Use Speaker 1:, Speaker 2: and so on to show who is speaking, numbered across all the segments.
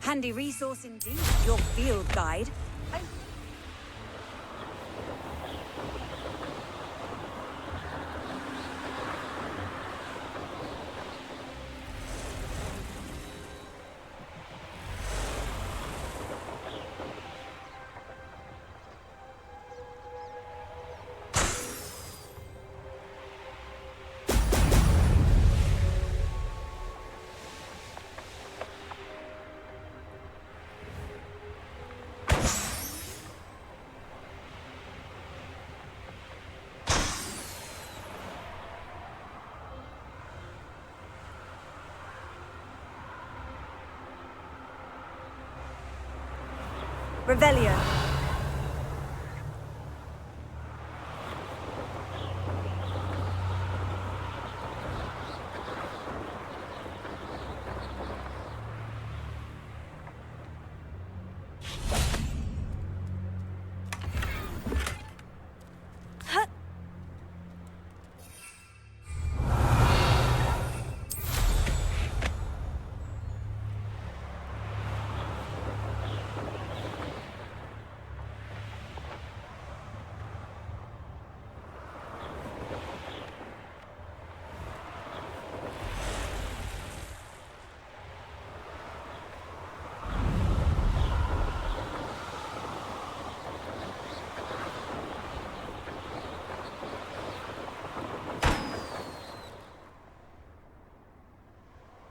Speaker 1: Handy resource indeed, your field guide. Revelio.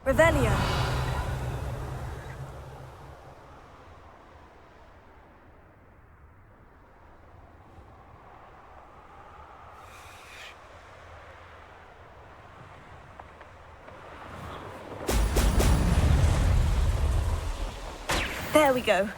Speaker 1: Revelio. There we go.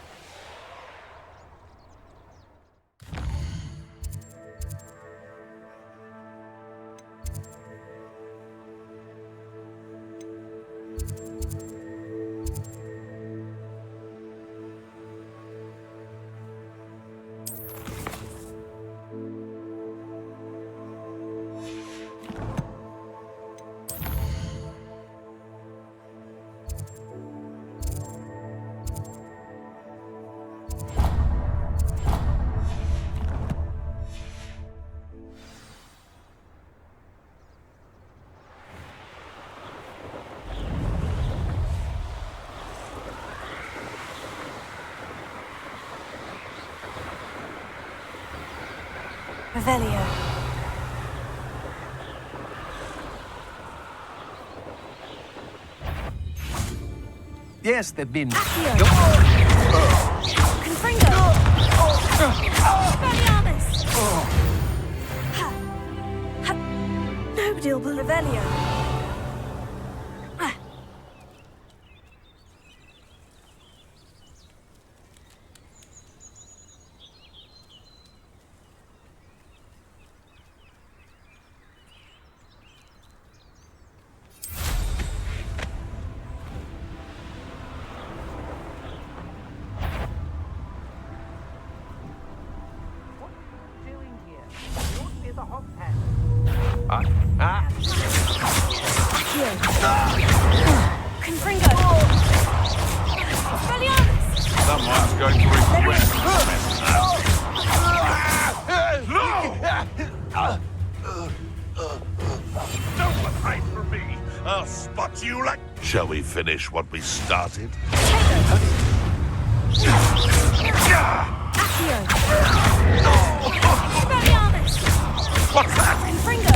Speaker 1: Revelio.
Speaker 2: Yes, they've been...
Speaker 1: Confringo. Expelliarmus. No deal, but Revelio. Confringo. Expelliarmus.
Speaker 3: Someone's going to regret this now. Don't hide from me. I'll spot you like... Shall we finish what we started?
Speaker 1: Expelliarmus.
Speaker 3: What's that?
Speaker 1: Confringo.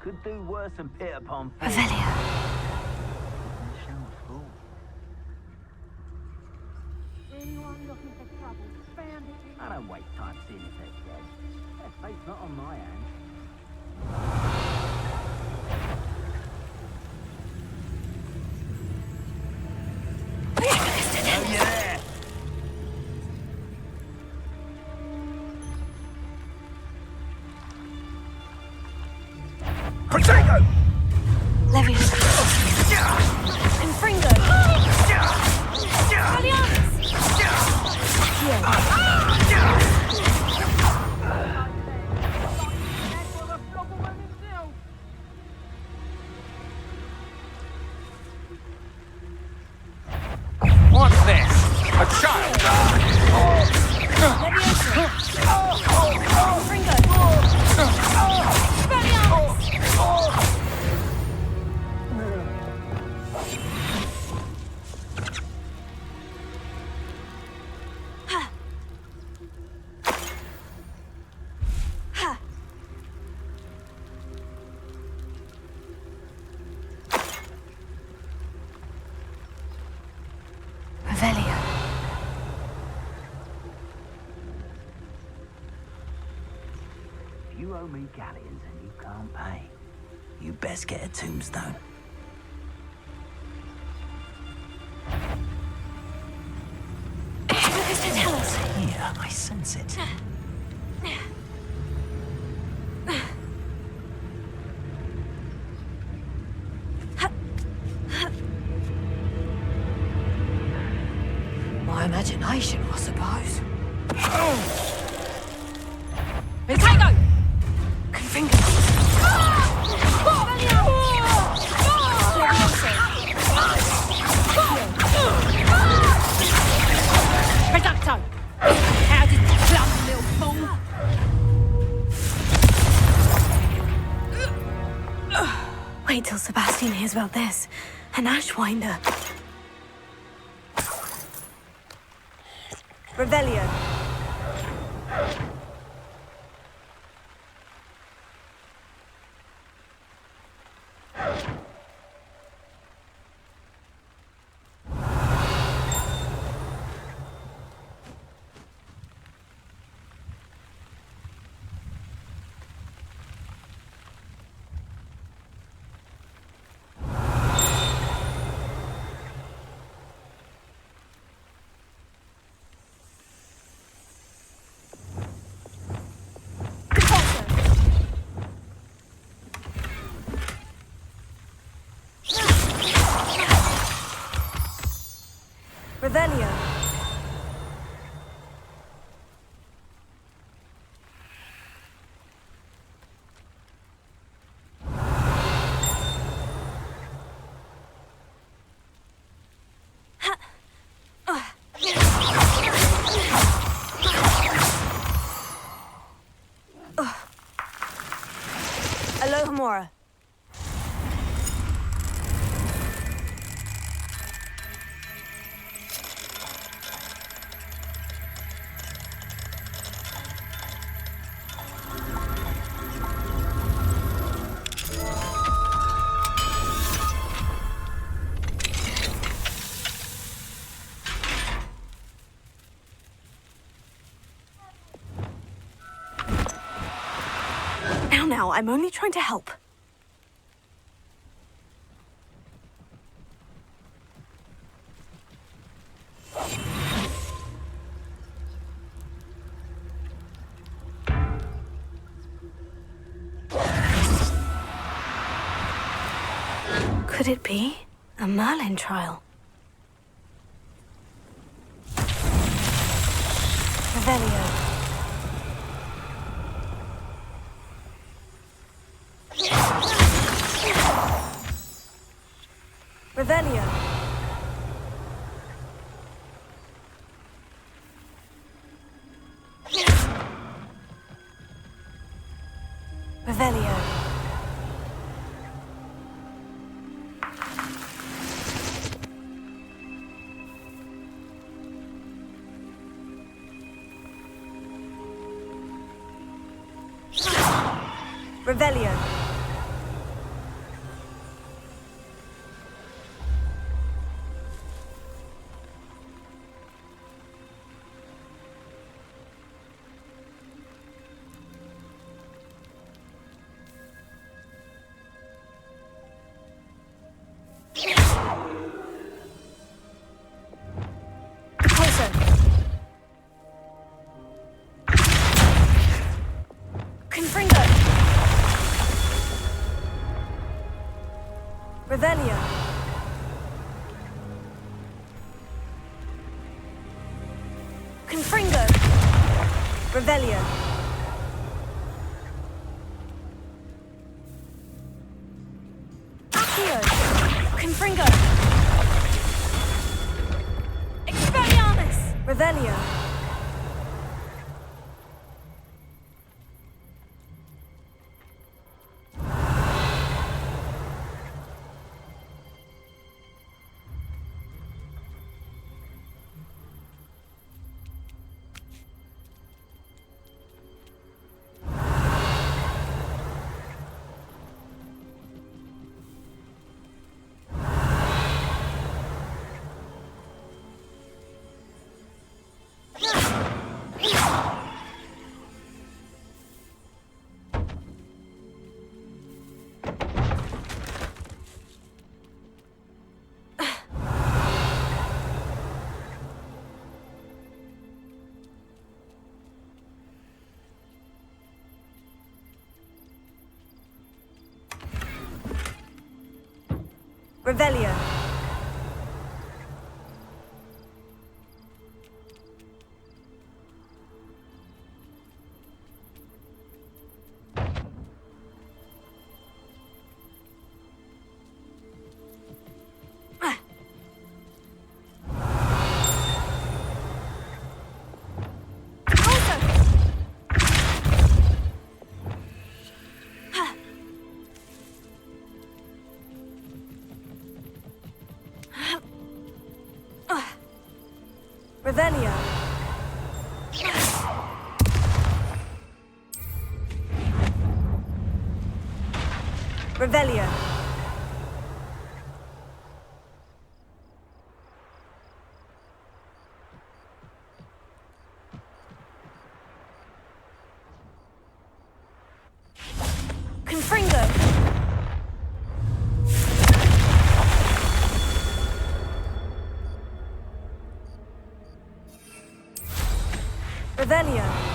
Speaker 4: Could do worse than Peter upon
Speaker 1: Revelio.
Speaker 4: Anyone looking for trouble, found it. I don't waste time seeing if they're dead. Their fate's not on my hands. Oh yeah!
Speaker 2: Potato!
Speaker 1: Leviosa. Confringo. Galliarus. Accio.
Speaker 2: What's this? A child?
Speaker 1: Leviosa. Confringo. Galliarus. Revelio.
Speaker 4: If you owe me galleons and you can't pay, you best get a tombstone.
Speaker 1: What does it tell us?
Speaker 4: Here, I sense it.
Speaker 1: My imagination, I suppose. Potato! Confringo. Reducto! How did you plum, little fool? Wait till Sebastian hears about this. An Ashwinder. Revelio. Revelio. Alohomora. Now, I'm only trying to help. Could it be a Merlin trial? Revelio. Revelio. Revelio. Revelio. Confringo. Revelio. Confringo. Revelio. Accio. Confringo. Expelliarmus. Revelio. Revelio. Revelio. Revelio. Confringo. Revelio.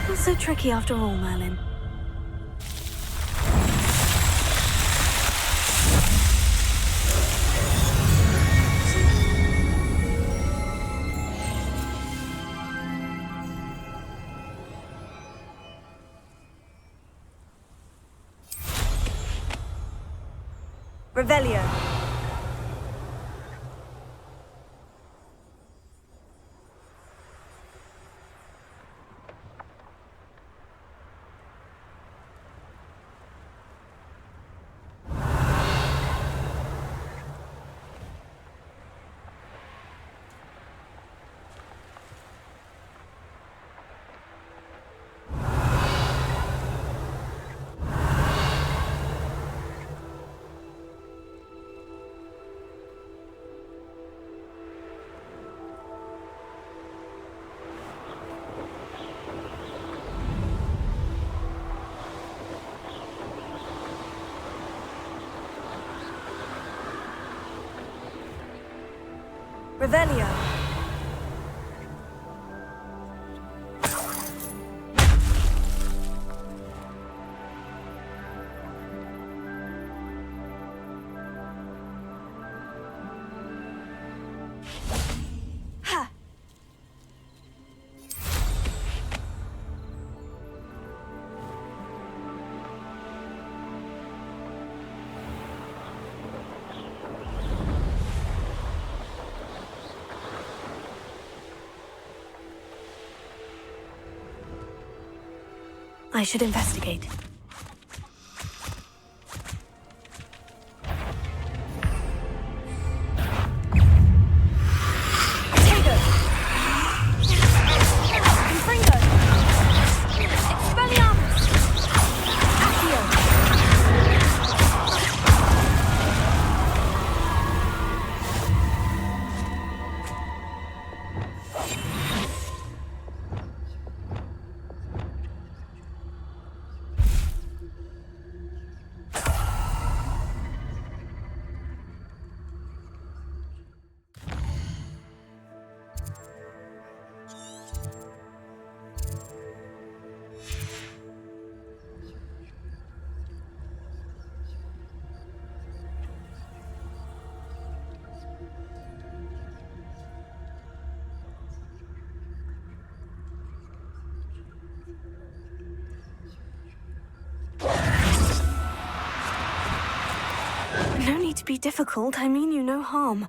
Speaker 1: Not so tricky after all, Merlin. Revelio. Revelio. I should investigate. No need to be difficult. I mean you no harm.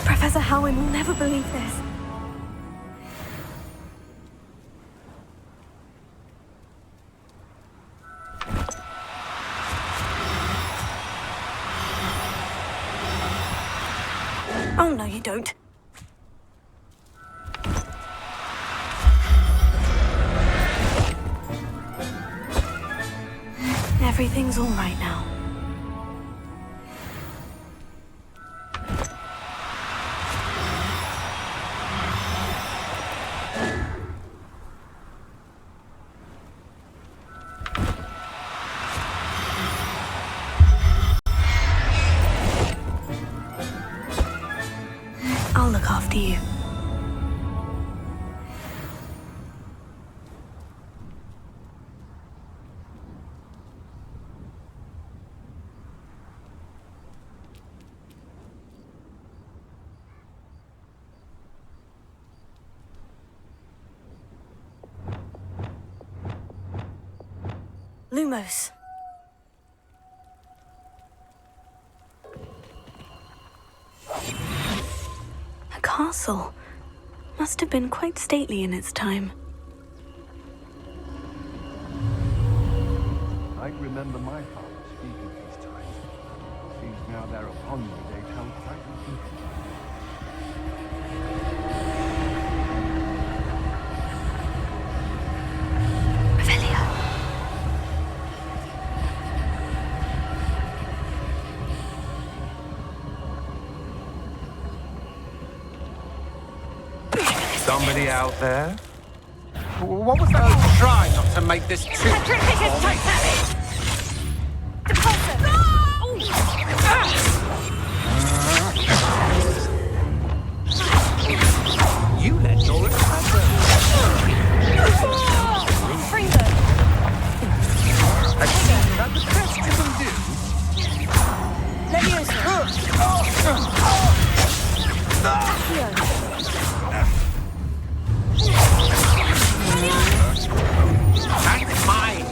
Speaker 1: Professor Howin will never believe this. Oh, no, you don't. Everything's all right now. I'll look after you. Lumos. A castle. Must have been quite stately in its time.
Speaker 5: I remember my father speaking these times. Seems now they're upon me, they tell quite a few.
Speaker 1: Revelio.
Speaker 2: Somebody out there? What was that? Oh, try not to make this too... You let Doris have her. That the best you can do? That's mine!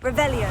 Speaker 1: Revelio.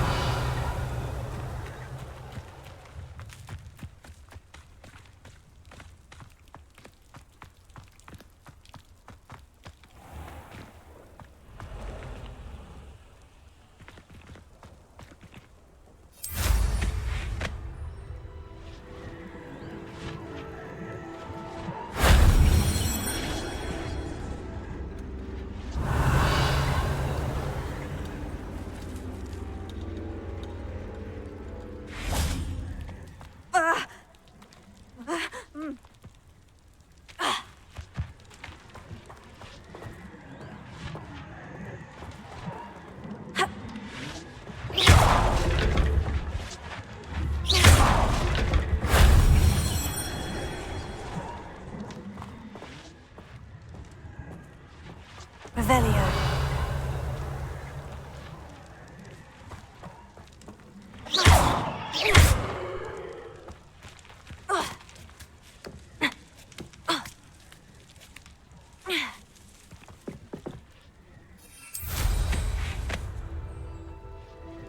Speaker 1: Revelio.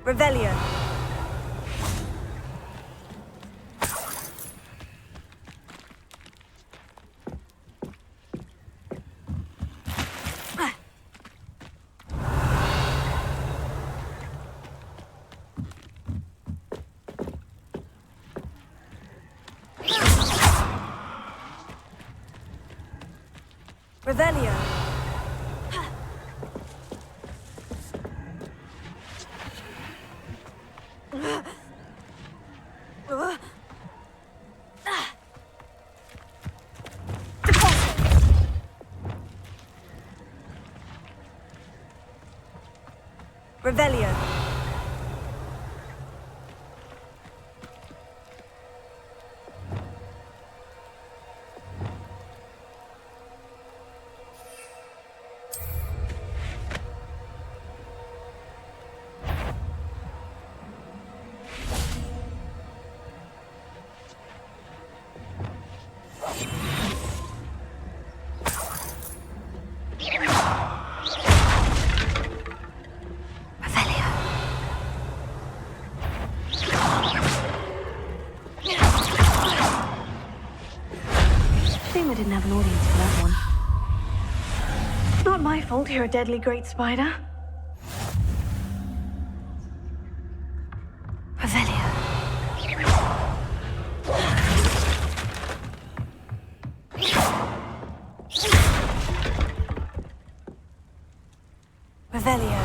Speaker 1: Revelio. Revelio. Revelio. Shame I didn't have an audience for that one. Not my fault you're a deadly great spider. Revelio. Revelio.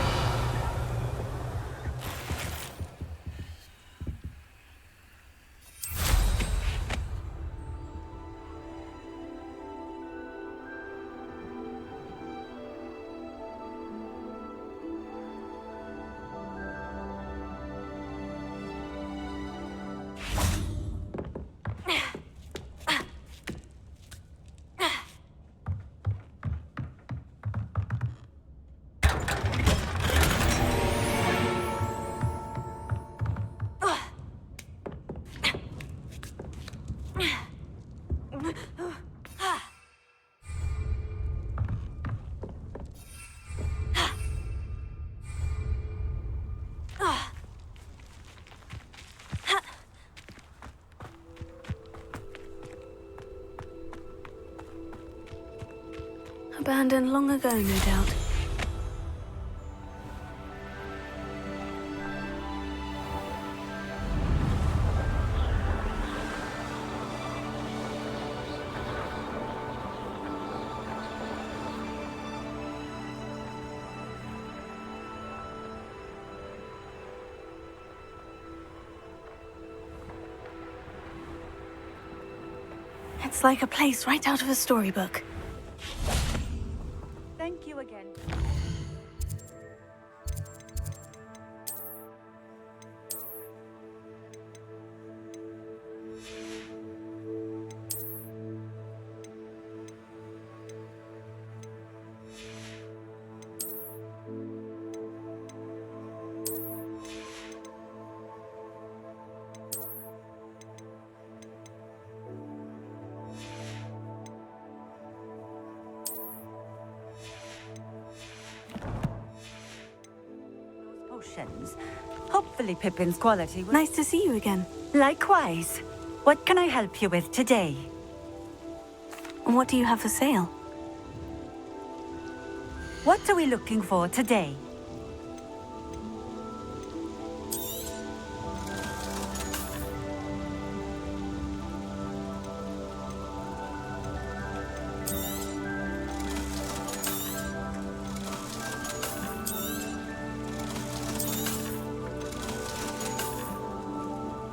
Speaker 1: Abandoned long ago, no doubt. It's like a place right out of a storybook.
Speaker 6: Thank you again. potions. Hopefully Pippin's quality will...
Speaker 1: Nice to see you again.
Speaker 6: Likewise. What can I help you with today?
Speaker 1: What do you have for sale?
Speaker 6: What are we looking for today?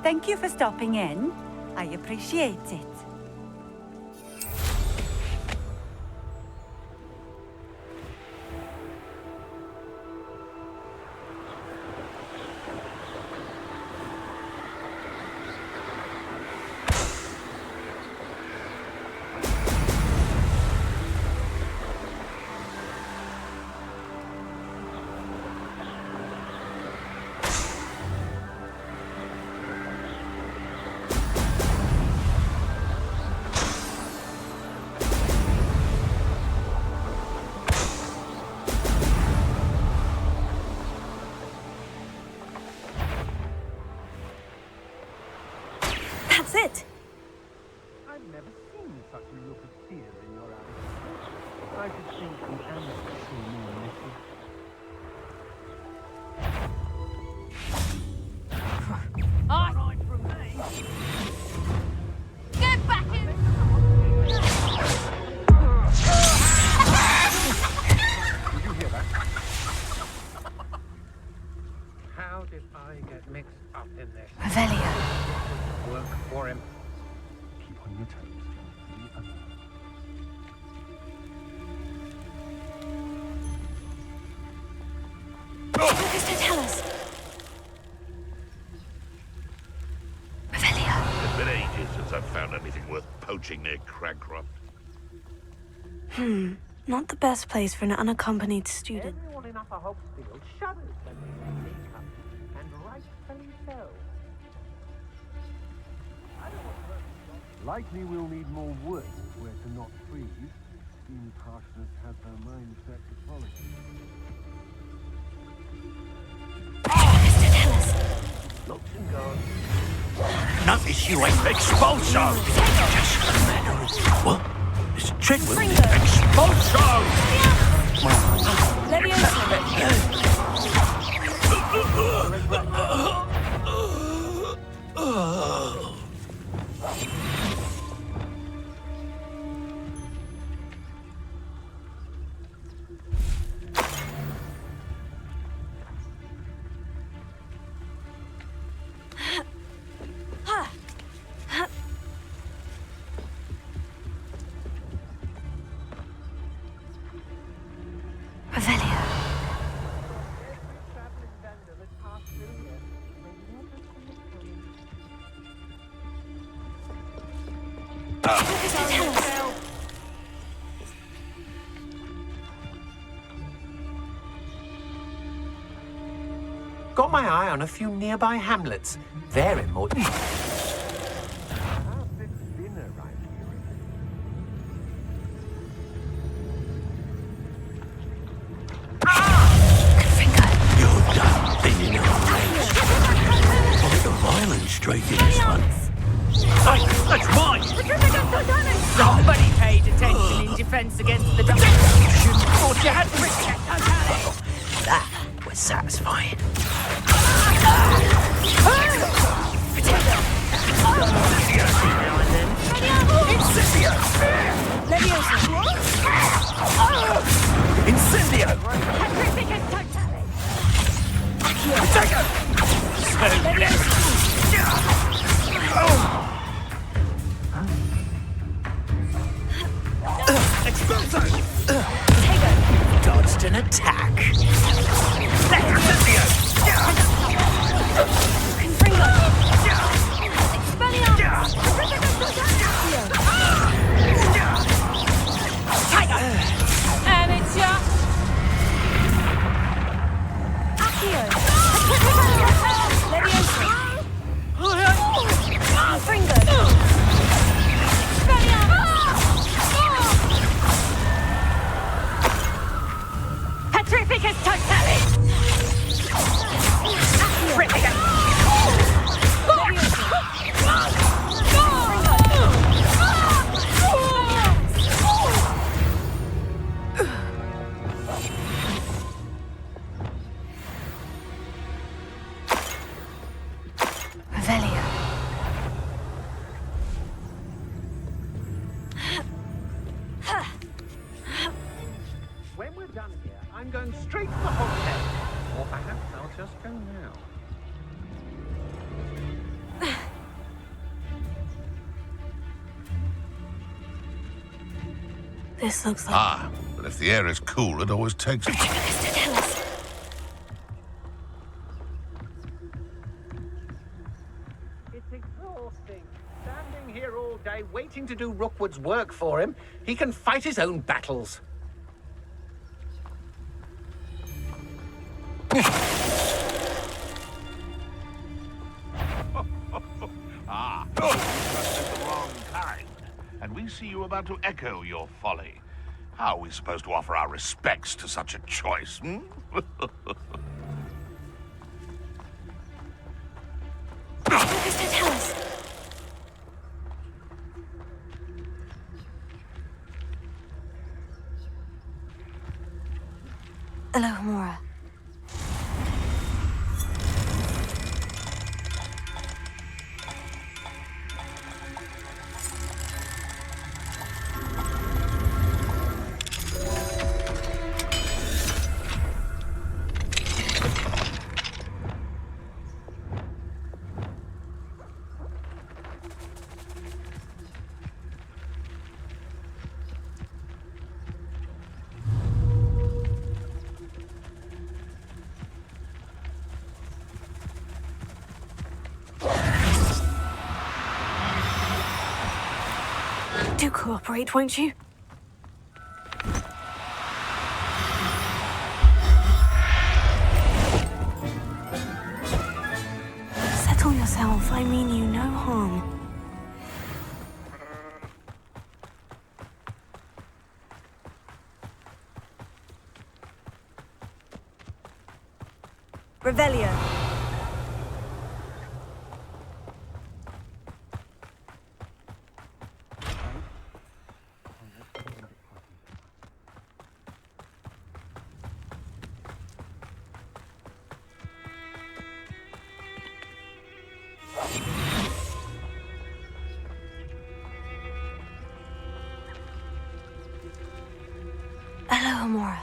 Speaker 6: Thank you for stopping in. I appreciate it.
Speaker 1: That's it.
Speaker 5: I've never seen such a look of fear in your eyes. I should think the animals were more messy.
Speaker 4: All right from me.
Speaker 1: Get back in!
Speaker 5: Did you hear that?
Speaker 2: How did I get mixed up in this?
Speaker 1: Revelio.
Speaker 2: Work for him.
Speaker 5: Keep on your toes. The other.
Speaker 1: Mr. Tell us. Revelio.
Speaker 3: It's been ages since I've found anything worth poaching near Cragcroft.
Speaker 1: Not the best place for an unaccompanied student.
Speaker 2: Everyone in Upper Hogsfield shudders when they see me come, and rightfully so.
Speaker 5: Likely we'll need more wood where to not freeze. Seems harshness has her mind set to policy.
Speaker 1: Mr. Tell us.
Speaker 2: Looks and goes.
Speaker 3: Notice you ain't expulso! Just a matter of... What? It's Treadwell. Expulso!
Speaker 1: Revelio. Mr. Tell us.
Speaker 2: Got my eye on a few nearby hamlets. They're important.
Speaker 5: Perhaps it's dinner right here.
Speaker 3: You're done being in a race. Quite a violent streak in this one. Hey, that's mine!
Speaker 4: Somebody paid attention in defense against the doctor.
Speaker 3: You shouldn't have thought you had
Speaker 2: That was satisfying. Incendio! Dodged an attack.
Speaker 1: Petrificus Totem!
Speaker 2: I'm going straight to the hotel. Or perhaps I'll just go now.
Speaker 1: This looks like...
Speaker 7: Ah, but if the air is cool, it always takes...
Speaker 1: Mr. Tellus.
Speaker 2: It's exhausting. Standing here all day waiting to do Rookwood's work for him. He can fight his own battles.
Speaker 7: Ah, you must be the wrong kind. And we see you about to echo your folly. How are we supposed to offer our respects to such a choice, hmm?
Speaker 1: Mr. Tellus. Alohomora. Do cooperate, won't you? Settle yourself. I mean you no harm.
Speaker 6: Revelio.
Speaker 1: Alohomora.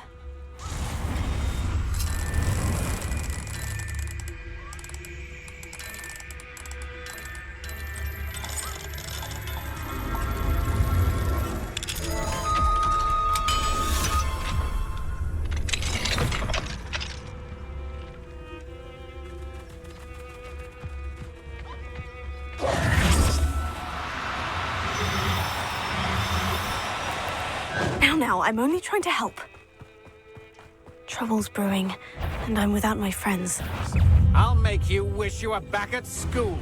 Speaker 1: Now, I'm only trying to help. Trouble's brewing, and I'm without my friends.
Speaker 2: I'll make you wish you were back at school.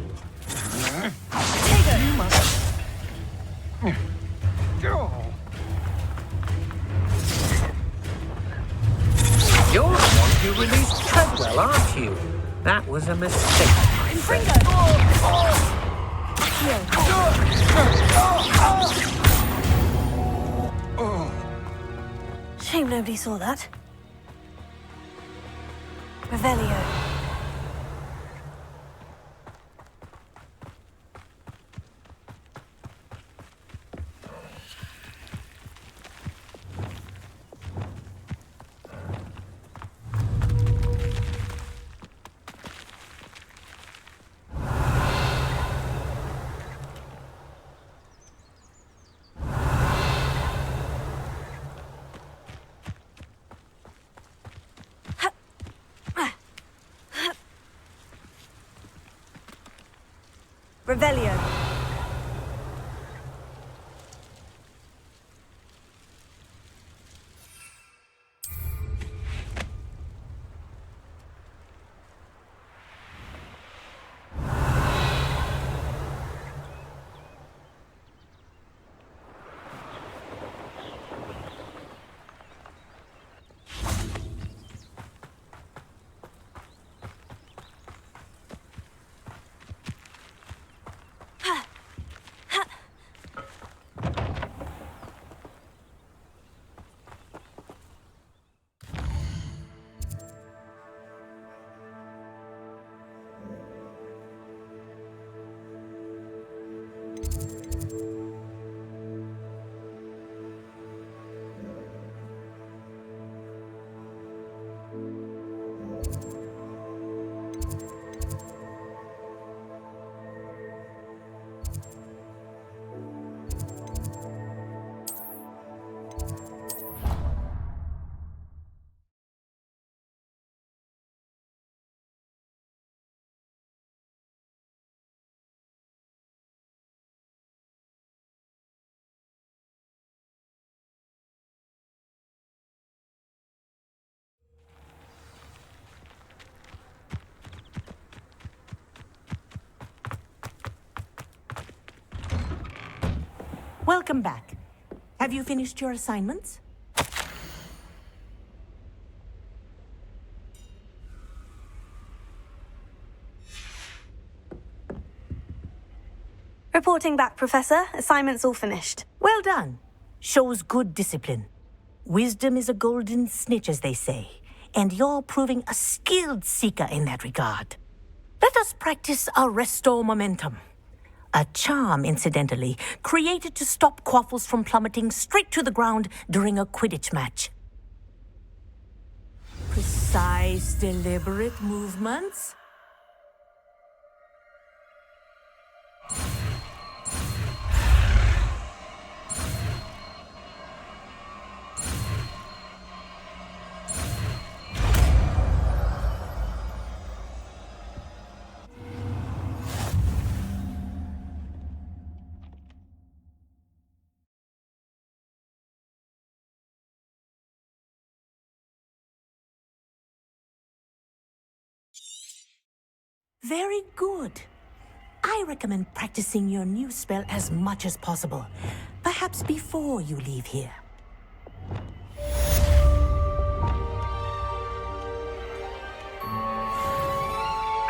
Speaker 2: You're the one who released Treadwell, aren't you? That was a mistake.
Speaker 1: Shame nobody saw that. Revelio.
Speaker 6: Revelio.
Speaker 8: Welcome back. Have you finished your assignments?
Speaker 1: Reporting back, Professor. Assignment's all finished.
Speaker 8: Well done. Shows good discipline. Wisdom is a golden snitch, as they say, and you're proving a skilled seeker in that regard. Let us practice our restore momentum. A charm, incidentally, created to stop quaffles from plummeting straight to the ground during a Quidditch match. Precise, deliberate movements. Very good. I recommend practicing your new spell as much as possible, perhaps before you leave here.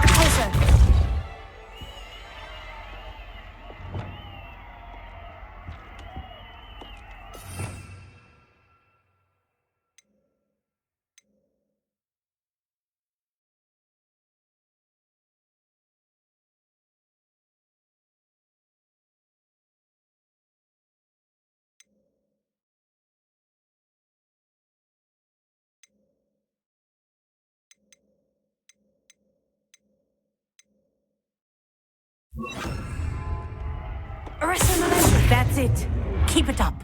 Speaker 1: Closer.
Speaker 8: That's it. Keep it up.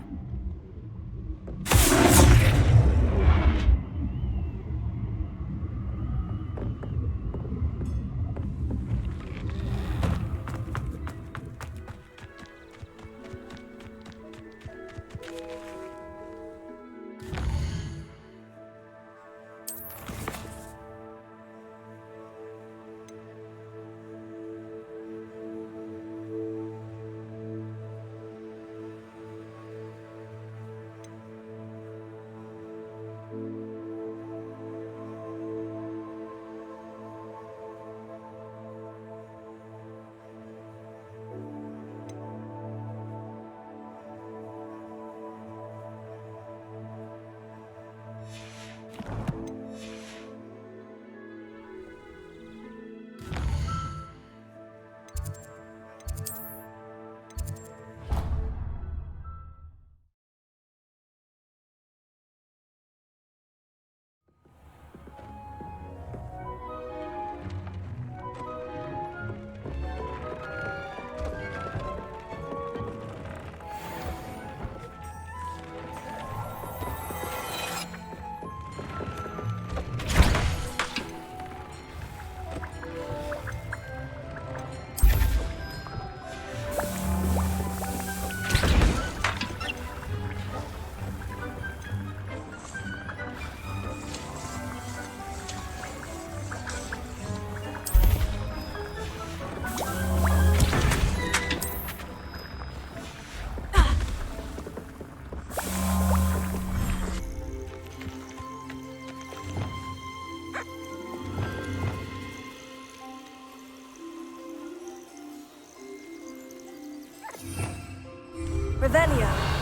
Speaker 1: Revelio.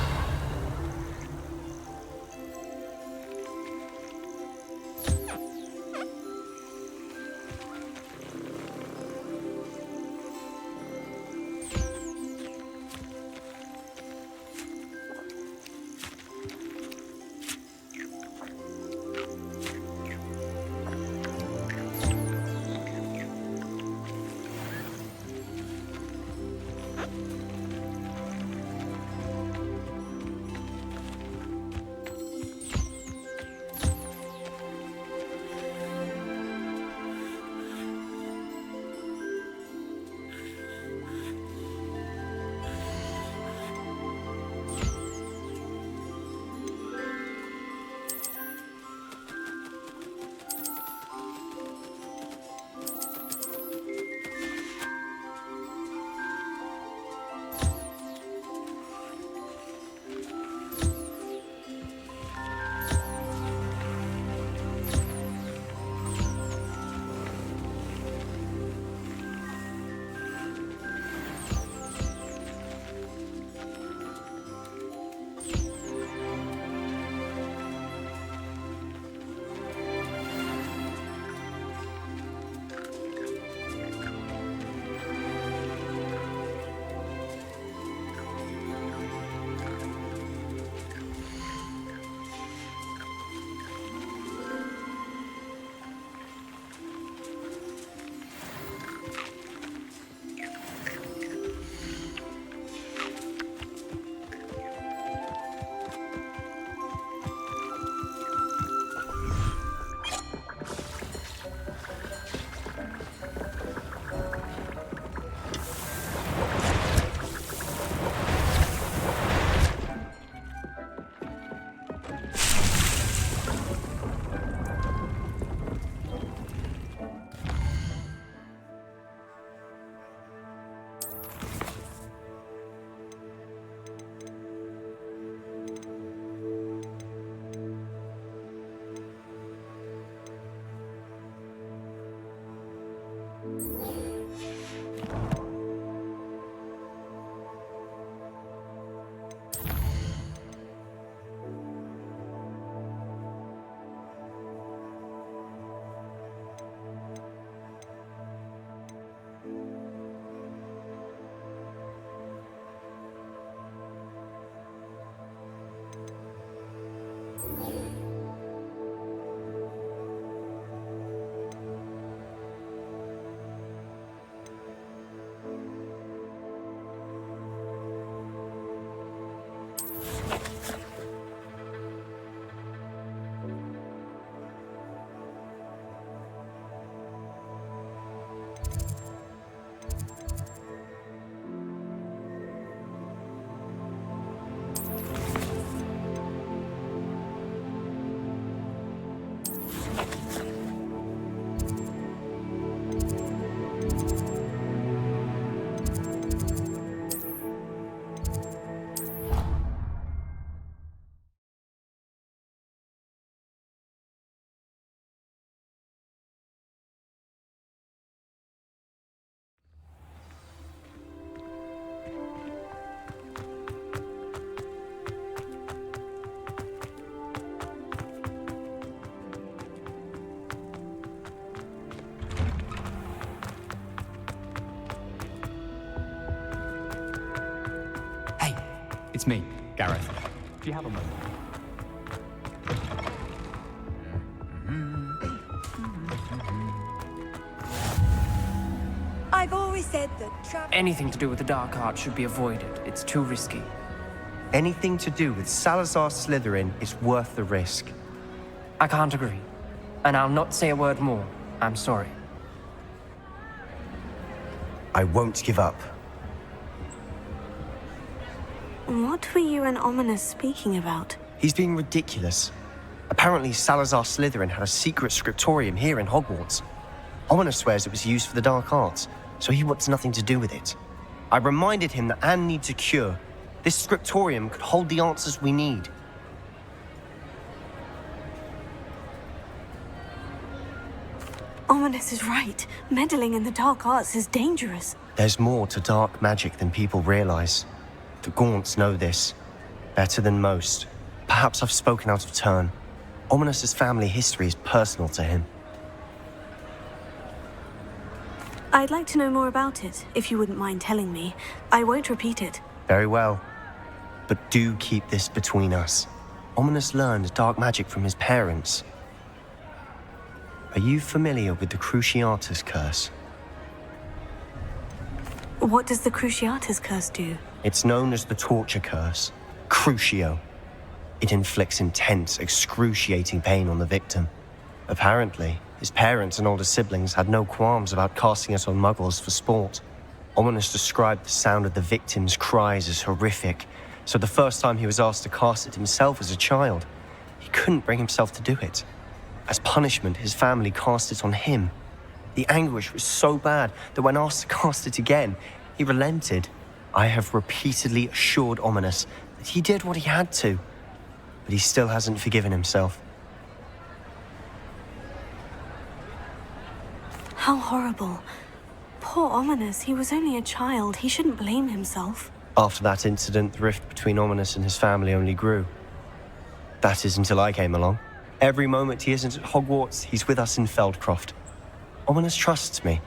Speaker 9: Hey, it's me, Gareth. Do you have a moment?
Speaker 6: I've always said that
Speaker 10: Anything to do with the dark arts should be avoided. It's too risky.
Speaker 11: Anything to do with Salazar Slytherin is worth the risk.
Speaker 10: I can't agree. And I'll not say a word more. I'm sorry.
Speaker 11: I won't give up.
Speaker 1: What were you and Ominous speaking about?
Speaker 11: He's being ridiculous. Apparently, Salazar Slytherin had a secret scriptorium here in Hogwarts. Ominous swears it was used for the dark arts, so he wants nothing to do with it. I reminded him that Anne needs a cure. This scriptorium could hold the answers we need.
Speaker 1: Ominous is right. Meddling in the dark arts is dangerous.
Speaker 11: There's more to dark magic than people realize. The Gaunts know this better than most. Perhaps I've spoken out of turn. Ominous's family history is personal to him.
Speaker 1: I'd like to know more about it, if you wouldn't mind telling me. I won't repeat it.
Speaker 11: Very well. But do keep this between us. Ominous learned dark magic from his parents. Are you familiar with the Cruciatus Curse?
Speaker 1: What does the Cruciatus Curse do?
Speaker 11: It's known as the Torture Curse. Crucio. It inflicts intense, excruciating pain on the victim. Apparently, his parents and older siblings had no qualms about casting it on muggles for sport. Ominous described the sound of the victim's cries as horrific, so the first time he was asked to cast it himself as a child, he couldn't bring himself to do it. As punishment, his family cast it on him. The anguish was so bad that when asked to cast it again, he relented. I have repeatedly assured Ominous that he did what he had to, but he still hasn't forgiven himself.
Speaker 1: How horrible. Poor Ominous, he was only a child. He shouldn't blame himself.
Speaker 11: After that incident, the rift between Ominous and his family only grew. That is until I came along. Every moment he isn't at Hogwarts, he's with us in Feldcroft. Ominous trusts me.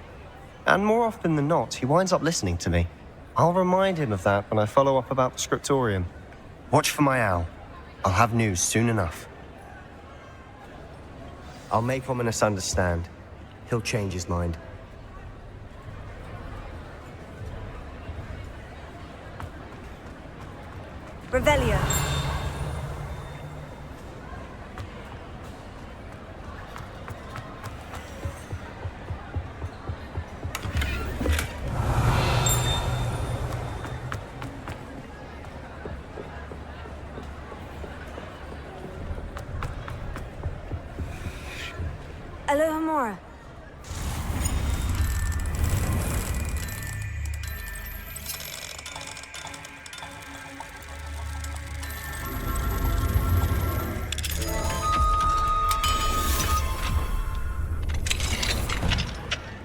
Speaker 11: And more often than not, he winds up listening to me. I'll remind him of that when I follow up about the scriptorium. Watch for my owl. I'll have news soon enough. I'll make Ominous understand. He'll change his mind.
Speaker 6: Revelio.
Speaker 1: Aloha Mora.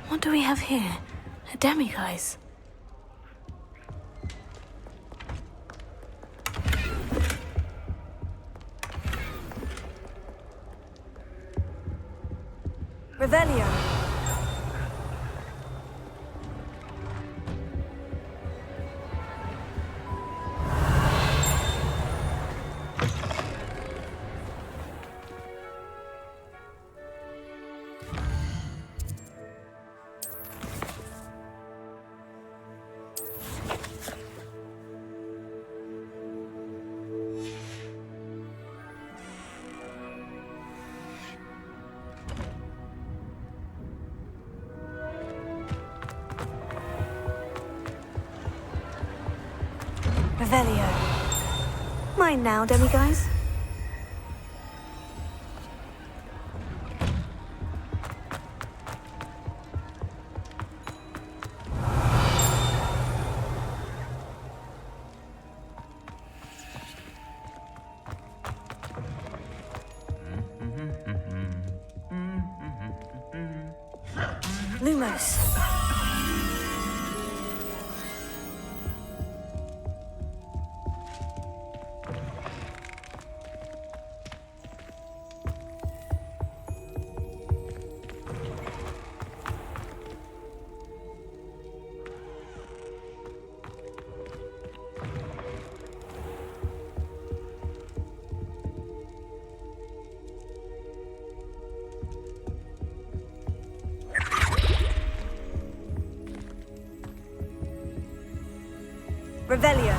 Speaker 1: What do we have here? A demiguise.
Speaker 6: Revelio.
Speaker 1: Revelio. Mine now, demiguise. Lumos. Revelio.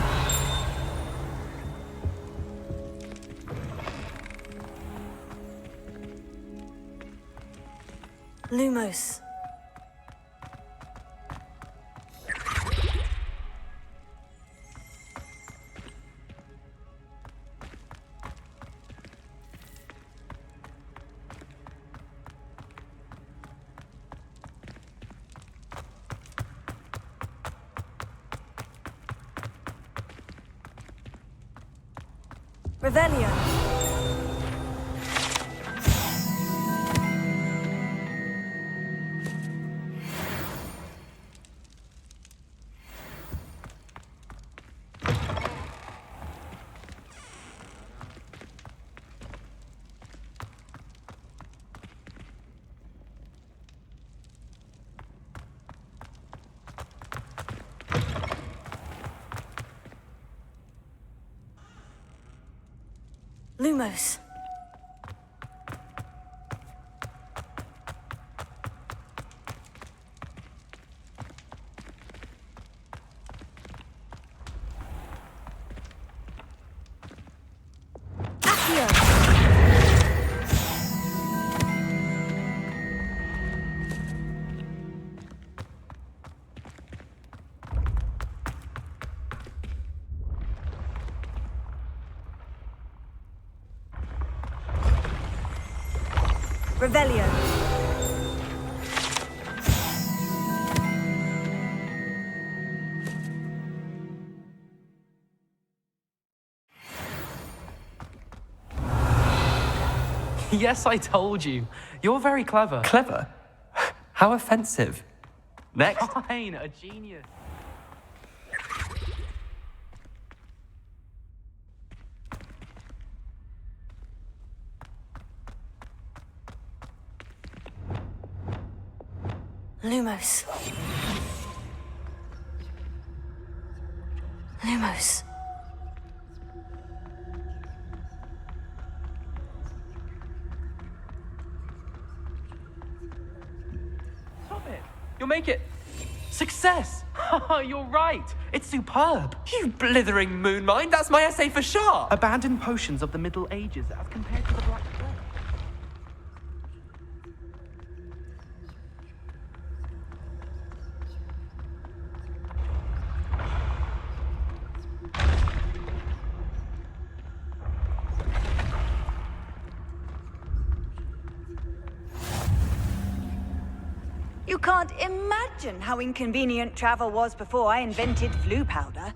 Speaker 1: Lumos. Revelio. Lumos. Accio. Revelio.
Speaker 10: Yes, I told you. You're very clever.
Speaker 12: Clever? How offensive. Next.
Speaker 10: Fine, a genius.
Speaker 1: Lumos. Lumos.
Speaker 10: Stop it. You'll make it. Success. You're right. It's superb.
Speaker 12: You blithering moon mind, that's my essay for sure.
Speaker 10: Abandoned potions of the Middle Ages as compared to the Black Plague.
Speaker 6: You can't imagine how inconvenient travel was before I invented flu powder.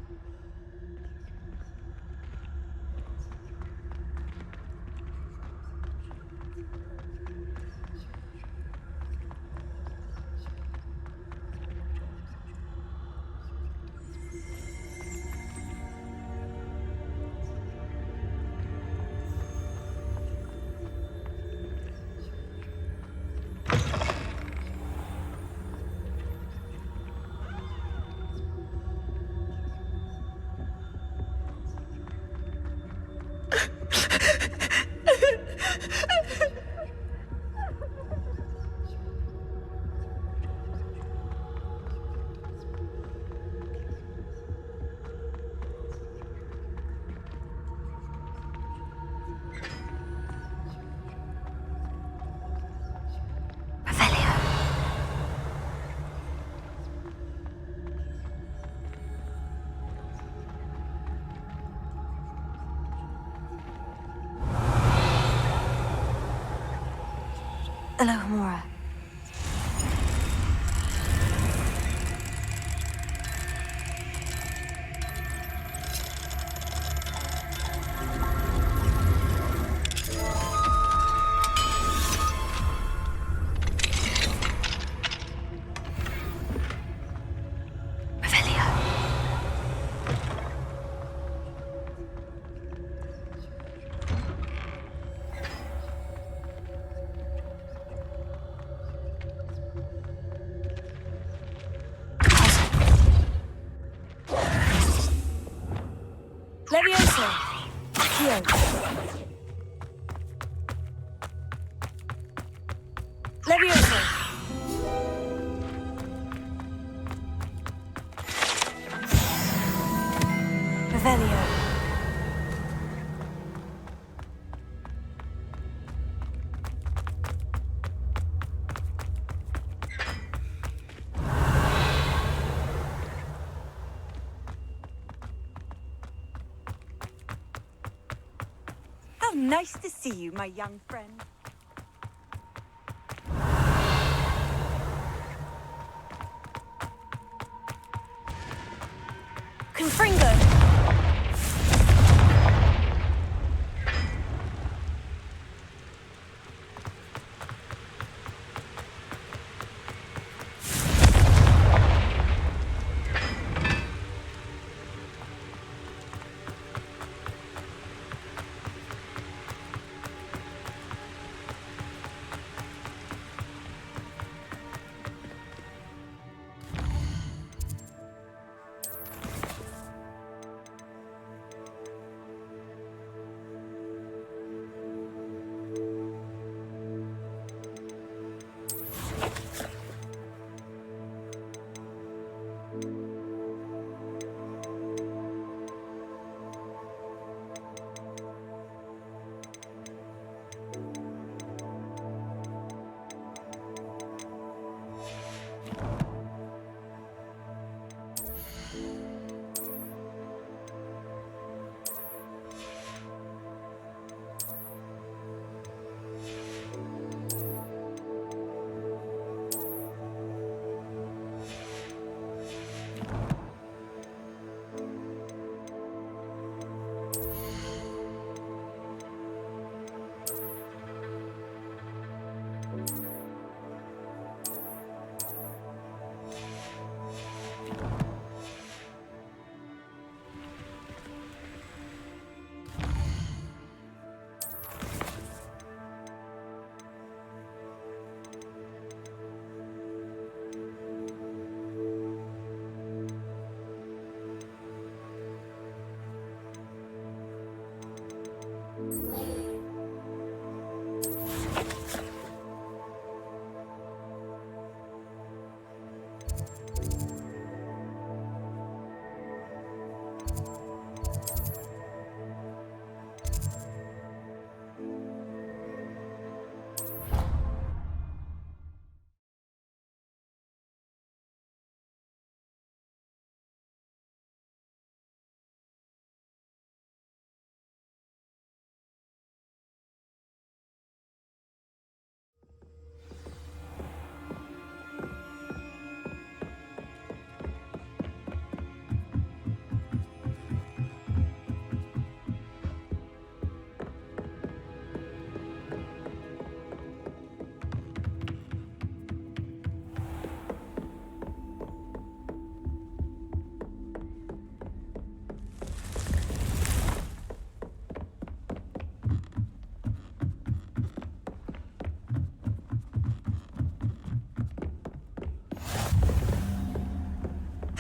Speaker 1: Alohomora.
Speaker 6: Levioso. Accio. Levioso. Revelio. How nice to see you, my young friend.
Speaker 1: Confringo.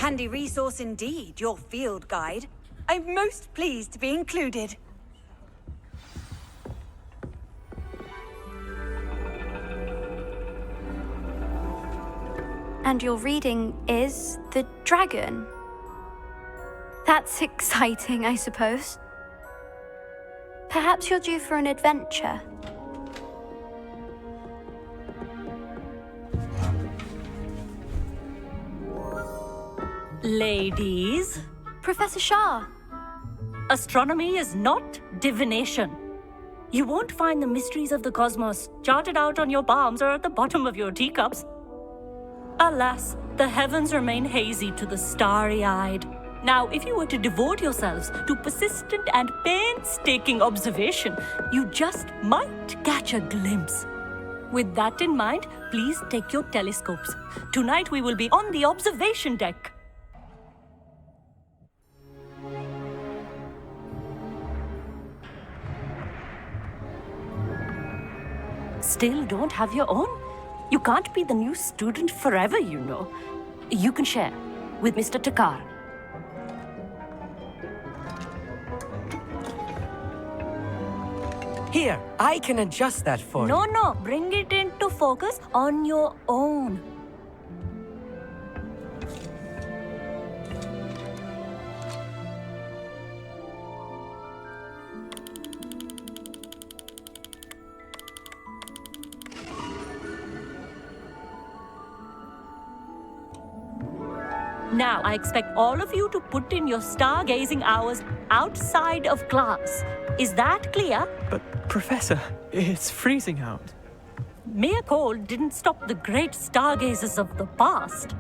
Speaker 6: Handy resource indeed, your field guide. I'm most pleased to be included.
Speaker 1: And your reading is The Dragon. That's exciting, I suppose. Perhaps you're due for an adventure.
Speaker 8: Ladies,
Speaker 1: Professor Shah.
Speaker 8: astronomy is not divination. You won't find the mysteries of the cosmos charted out on your palms or at the bottom of your teacups. Alas, the heavens remain hazy to the starry-eyed. Now, if you were to devote yourselves to persistent and painstaking observation, you just might catch a glimpse. With that in mind, please take your telescopes. Tonight we will be on the observation deck. Still don't have your own? You can't be the new student forever, you know. You can share with Mr. Takar.
Speaker 12: Here, I can adjust that for you.
Speaker 8: No, bring it into focus on your own. Now, I expect all of you to put in your stargazing hours outside of class. Is that clear?
Speaker 10: But, Professor, it's freezing out.
Speaker 8: Mere cold didn't stop the great stargazers of the past.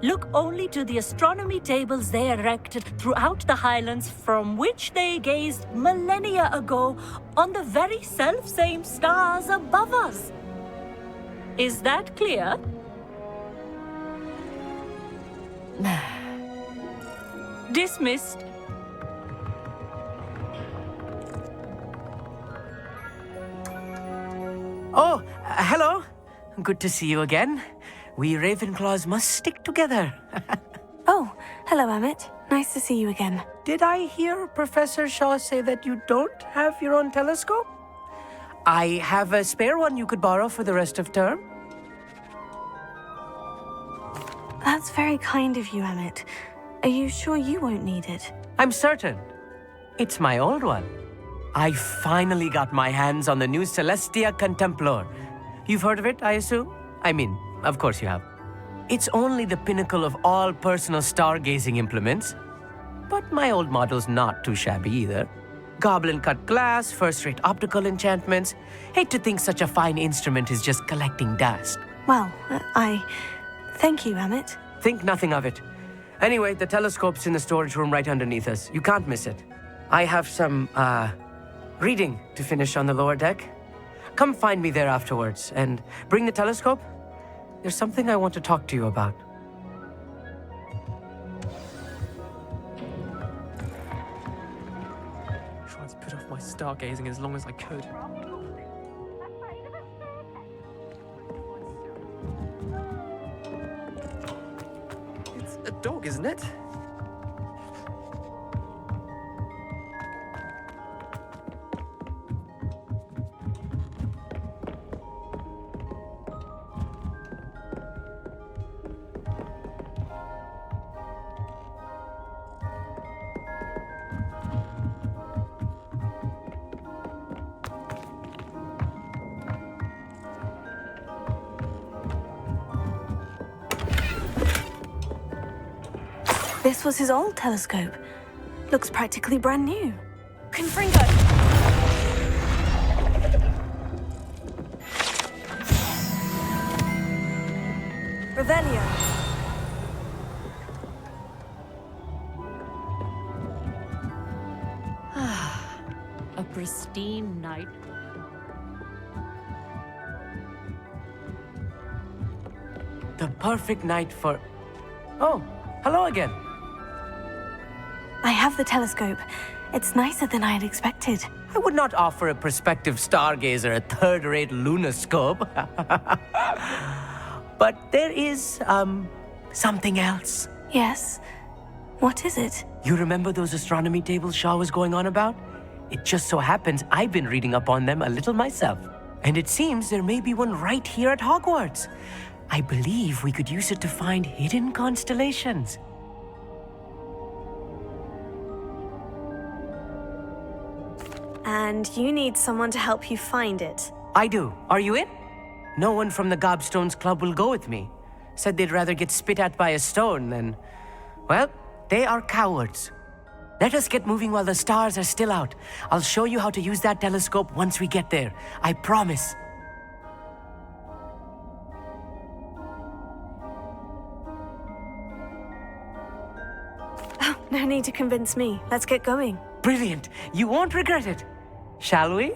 Speaker 8: Look only to the astronomy tables they erected throughout the highlands from which they gazed millennia ago on the very self-same stars above us. Is that clear? Dismissed.
Speaker 12: Oh, hello. Good to see you again. We Ravenclaws must stick together.
Speaker 1: Oh, hello, Emmett. Nice to see you again.
Speaker 12: Did I hear Professor Shaw say that you don't have your own telescope? I have a spare one you could borrow for the rest of term.
Speaker 1: That's very kind of you, Emmett. Are you sure you won't need it?
Speaker 12: I'm certain. It's my old one. I finally got my hands on the new Celestia Contemplor. You've heard of it, I assume? I mean, of course you have. It's only the pinnacle of all personal stargazing implements. But my old model's not too shabby either. Goblin-cut glass, first-rate optical enchantments. Hate to think such a fine instrument is just collecting dust.
Speaker 1: Well, thank you, Emmett.
Speaker 12: Think nothing of it. Anyway, the telescope's in the storage room right underneath us. You can't miss it. I have some, reading to finish on the lower deck. Come find me there afterwards, and bring the telescope. There's something I want to talk to you about.
Speaker 10: Tried to put off my stargazing as long as I could. It's a dog, isn't it?
Speaker 1: This was his old telescope. Looks practically brand new.
Speaker 8: Confringo!
Speaker 6: Revelio.
Speaker 8: A pristine night.
Speaker 12: The perfect night for... Oh, hello again.
Speaker 1: I have the telescope. It's nicer than I had expected.
Speaker 12: I would not offer a prospective stargazer a third-rate lunoscope. But there is, something else.
Speaker 1: Yes? What is it?
Speaker 12: You remember those astronomy tables Shaw was going on about? It just so happens I've been reading up on them a little myself. And it seems there may be one right here at Hogwarts. I believe we could use it to find hidden constellations.
Speaker 1: And you need someone to help you find it.
Speaker 12: I do. Are you in? No one from the Gobstones Club will go with me. Said they'd rather get spit at by a stone than... Well, they are cowards. Let us get moving while the stars are still out. I'll show you how to use that telescope once we get there. I promise.
Speaker 1: Oh, no need to convince me. Let's get going.
Speaker 12: Brilliant. You won't regret it. Shall we?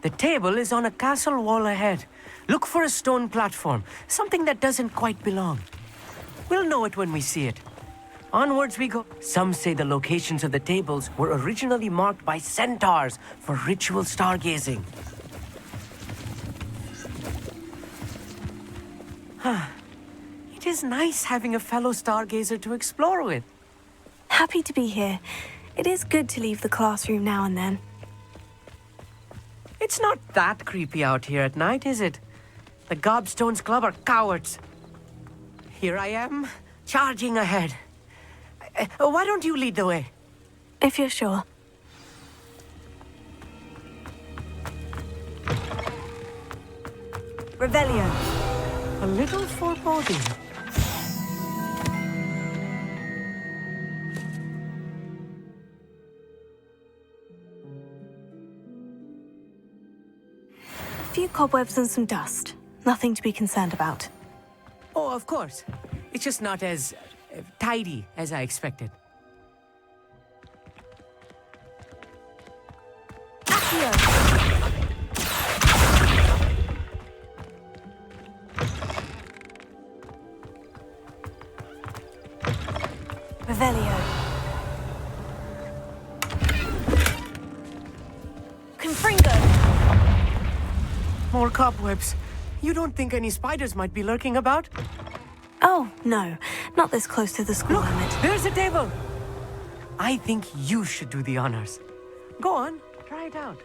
Speaker 12: The table is on a castle wall ahead. Look for a stone platform, something that doesn't quite belong. We'll know it when we see it. Onwards we go. Some say the locations of the tables were originally marked by centaurs for ritual stargazing. It is nice having a fellow stargazer to explore with.
Speaker 1: Happy to be here. It is good to leave the classroom now and then.
Speaker 12: It's not that creepy out here at night, is it? The Gobstones Club are cowards. Here I am, charging ahead. Why don't you lead the way?
Speaker 1: If you're sure.
Speaker 6: Revelio.
Speaker 12: A little foreboding.
Speaker 1: A few cobwebs and some dust. Nothing to be concerned about.
Speaker 12: Oh, of course. It's just not as tidy as I expected.
Speaker 6: Accio. Revelio. Confringo.
Speaker 12: More cobwebs. You don't think any spiders might be lurking about?
Speaker 1: Oh, no. Not this close to the school
Speaker 12: Look,
Speaker 1: limit.
Speaker 12: there's a table. I think you should do the honors. Go on, try it out.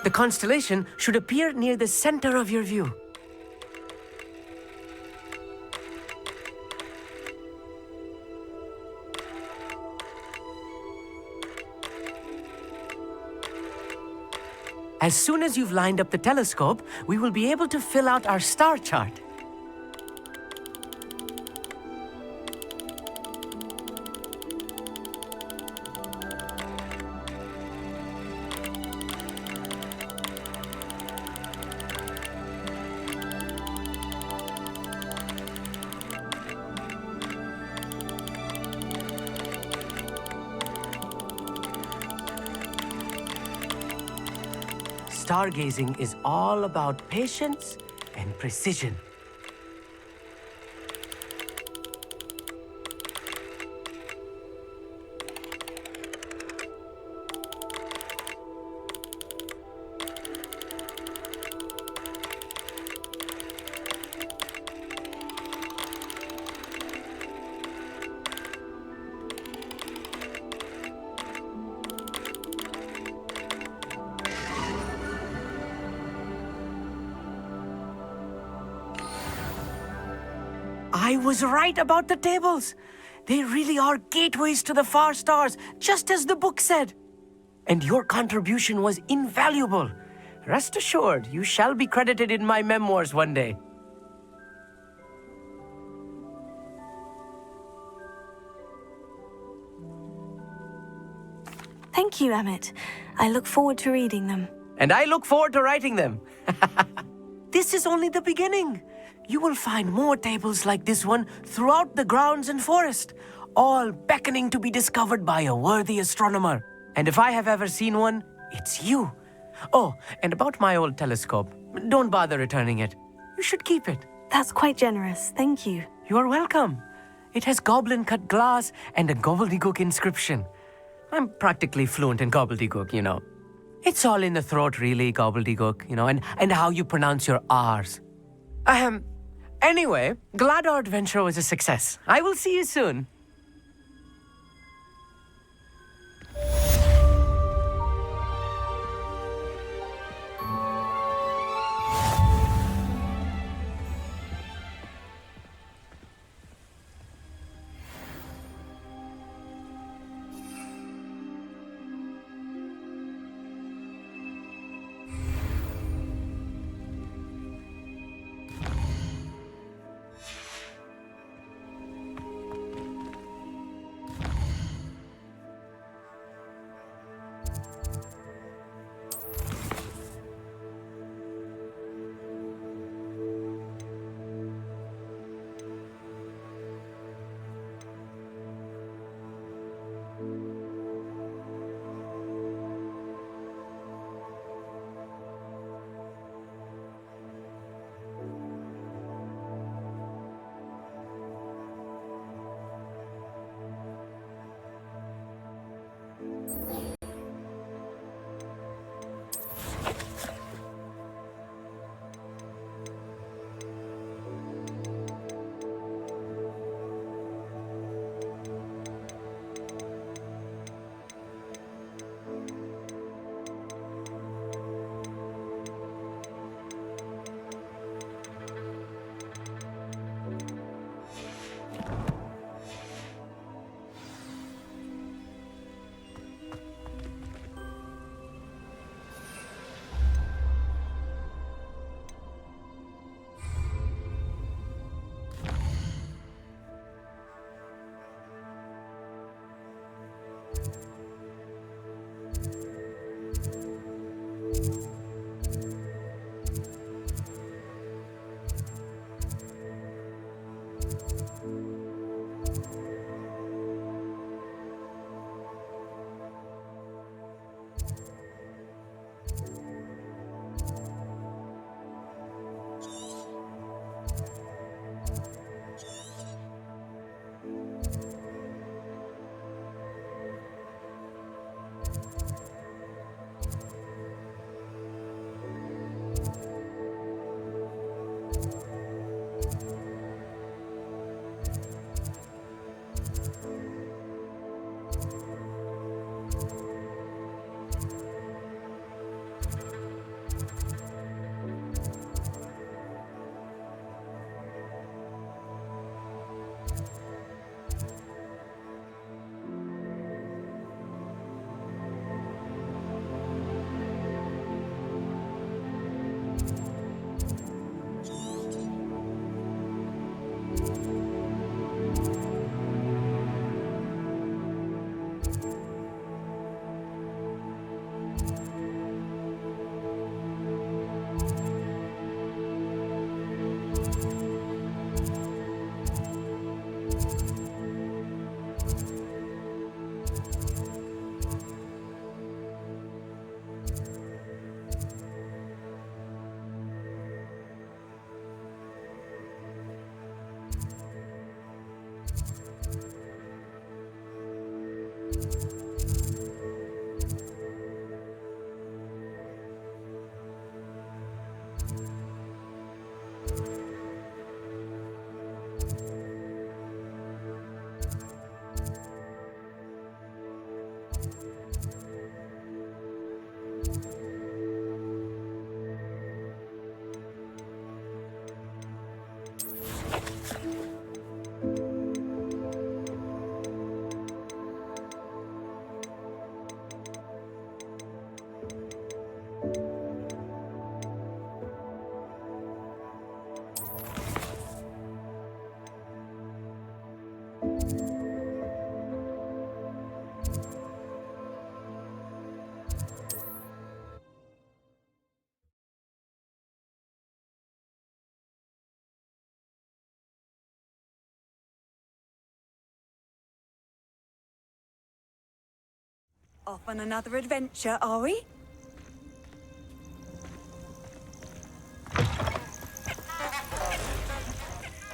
Speaker 12: The constellation should appear near the center of your view. As soon as you've lined up the telescope, we will be able to fill out our star chart. Stargazing is all about patience and precision. I was right about the tables. They really are gateways to the far stars, just as the book said. And your contribution was invaluable. Rest assured, you shall be credited in my memoirs one day.
Speaker 1: Thank you, Emmett. I look forward to reading them.
Speaker 12: And I look forward to writing them. This is only the beginning. You will find more tables like this one throughout the grounds and forest, all beckoning to be discovered by a worthy astronomer. And if I have ever seen one, it's you. Oh, and about my old telescope, don't bother returning it. You should keep it.
Speaker 1: That's quite generous. Thank you.
Speaker 12: You are welcome. It has goblin-cut glass and a gobbledygook inscription. I'm practically fluent in gobbledygook, you know. It's all in the throat, really, gobbledygook, you know, and how you pronounce your R's. Anyway, glad our adventure was a success. I will see you soon.
Speaker 6: Off on another adventure, are we?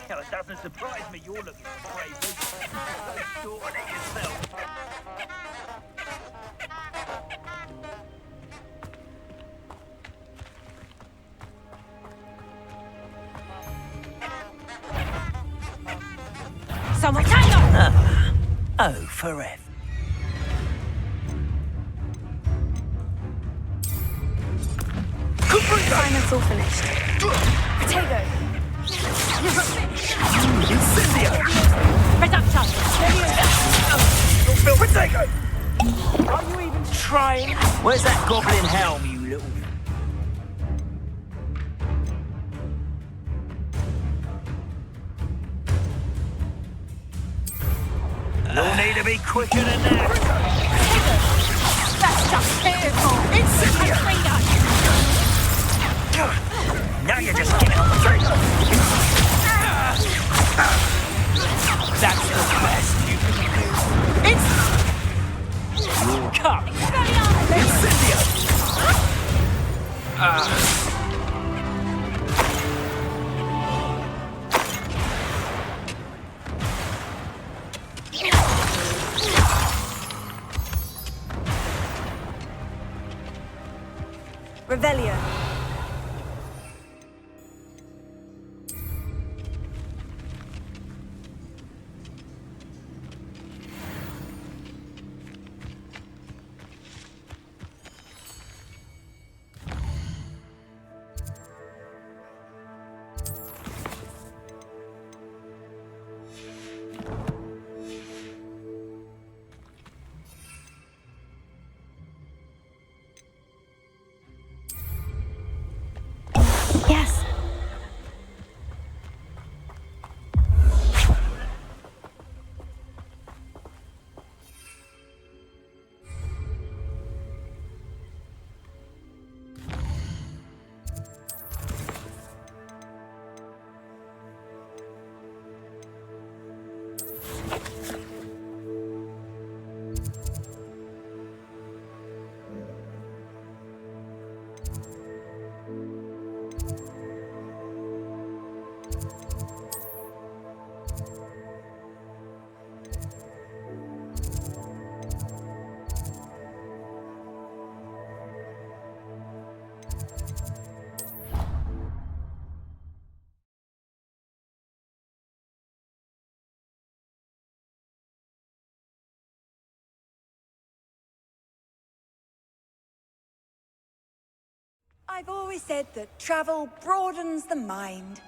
Speaker 5: Hell, it doesn't surprise me you're looking crazy. Go short on it yourself.
Speaker 6: Someone tango!
Speaker 12: Oh, forever.
Speaker 1: Assignment's all finished. Potato.
Speaker 12: Incendio!
Speaker 6: Reduction!
Speaker 12: Potato! Are you even trying? Where's that goblin helm, you little... No need to be quicker than that.
Speaker 6: That's just fearful! Incendio!
Speaker 12: Now you're just getting on the train. That's the best you can do. You'll come. Incendio!
Speaker 6: Revelio.
Speaker 1: Yes.
Speaker 6: I've always said that travel broadens the mind.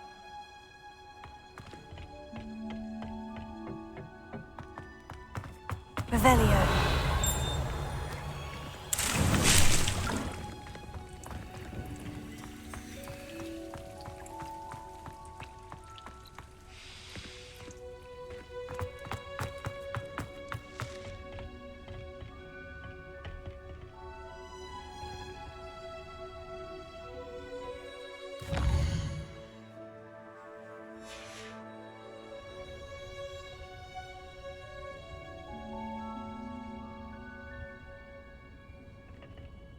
Speaker 1: Revelio.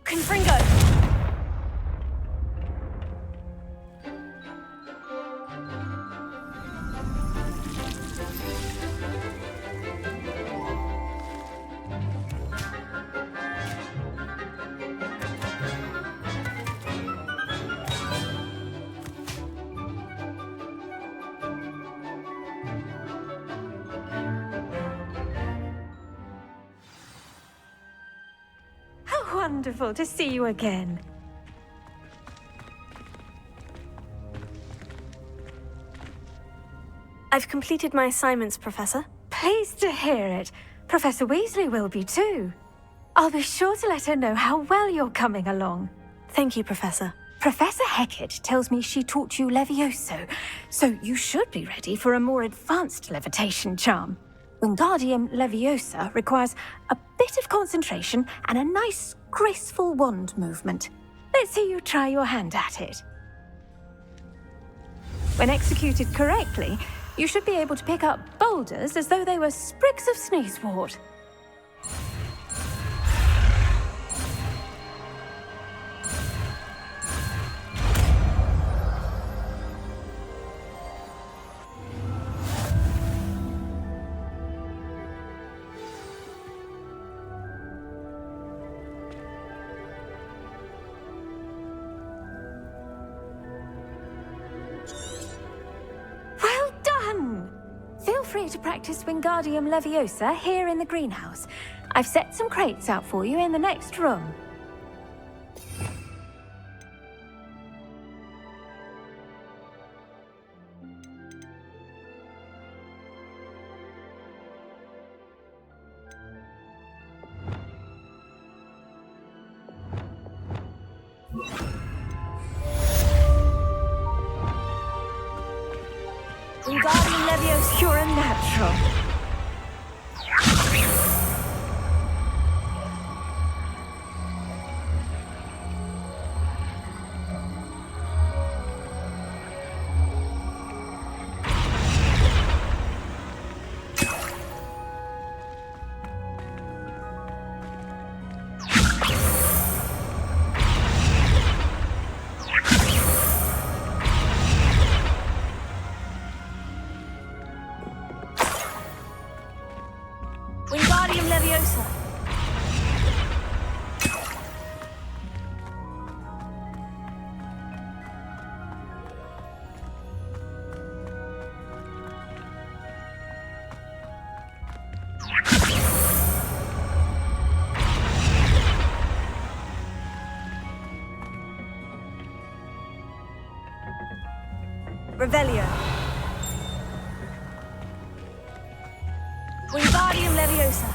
Speaker 6: Confringo!
Speaker 1: Wonderful to see you again. I've completed my assignments, Professor. Pleased to hear it. Professor Weasley will be too. I'll be sure to let her know how well you're coming along. Thank you, Professor. Professor Hecat tells me she taught you Levioso, so you should be ready for a more advanced levitation charm. Wingardium Leviosa requires a bit of concentration and a nice, graceful wand movement. Let's see you try your hand at it. When executed correctly, you should be able to pick up boulders as though they were sprigs of sneezewort. Feel free to practice Wingardium Leviosa here in the greenhouse. I've set some crates out for you in the next room. Wingardium Leviosa, you're a natural. Wingardium Leviosa.
Speaker 6: Revelio. Wingardium Leviosa.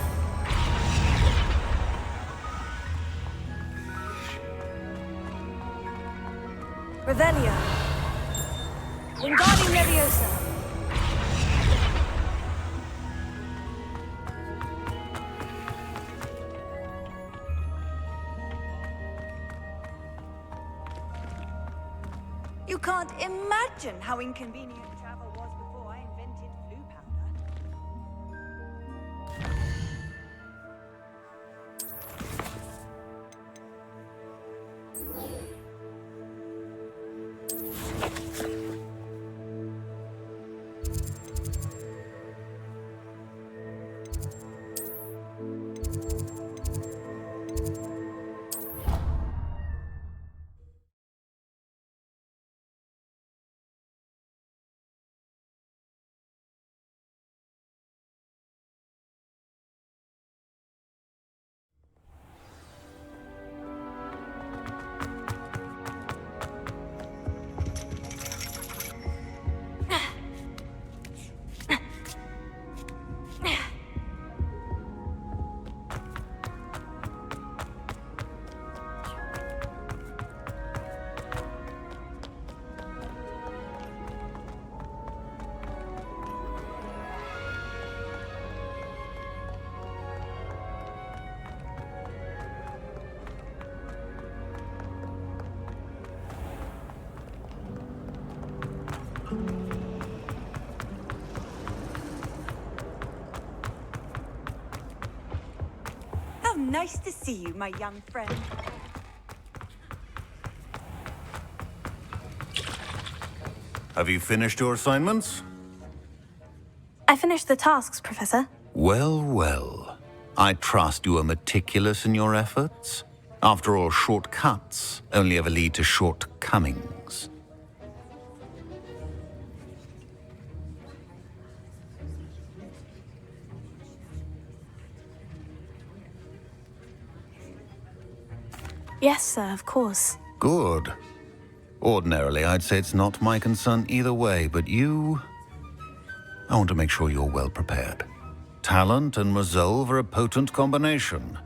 Speaker 6: Revelio. Wingardium Leviosa. You can't imagine how inconvenient travel was before I invented blue powder. How nice to see you, my young friend.
Speaker 13: Have you finished your assignments?
Speaker 1: I finished the tasks, Professor.
Speaker 13: Well, well. I trust you are meticulous in your efforts. After all, shortcuts only ever lead to shortcomings.
Speaker 1: Yes, sir, of course.
Speaker 13: Good. Ordinarily, I'd say it's not my concern either way, but you... I want to make sure you're well prepared. Talent and resolve are a potent combination.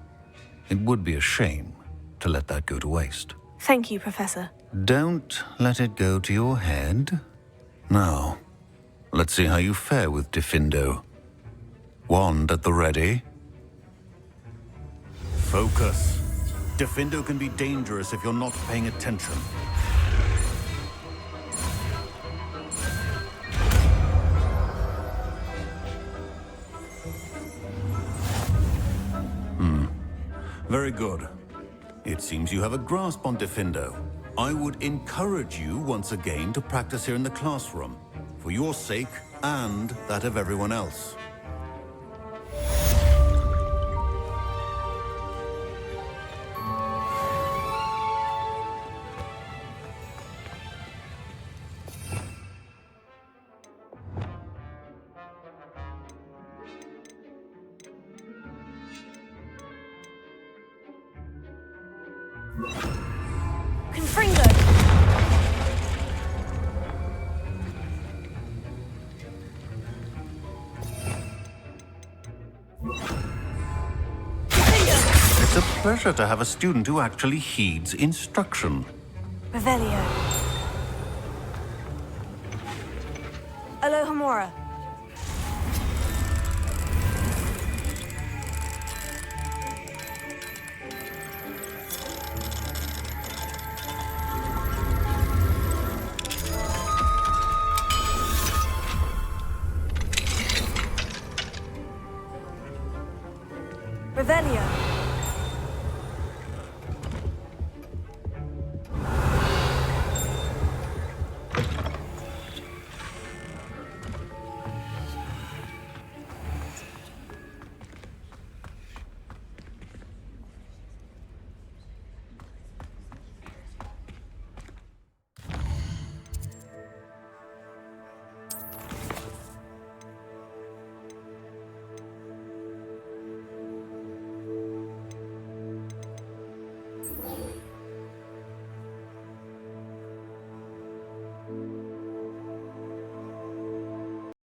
Speaker 13: It would be a shame to let that go to waste.
Speaker 1: Thank you, Professor.
Speaker 13: Don't let it go to your head. Now, let's see how you fare with Diffindo. Wand at the ready. Focus. Diffindo can be dangerous if you're not paying attention. Very good. It seems you have a grasp on Diffindo. I would encourage you once again to practice here in the classroom, for your sake and that of everyone else.
Speaker 1: Confringo!
Speaker 13: It's a pleasure to have a student who actually heeds instruction.
Speaker 1: Revelio. Alohomora. Revelio.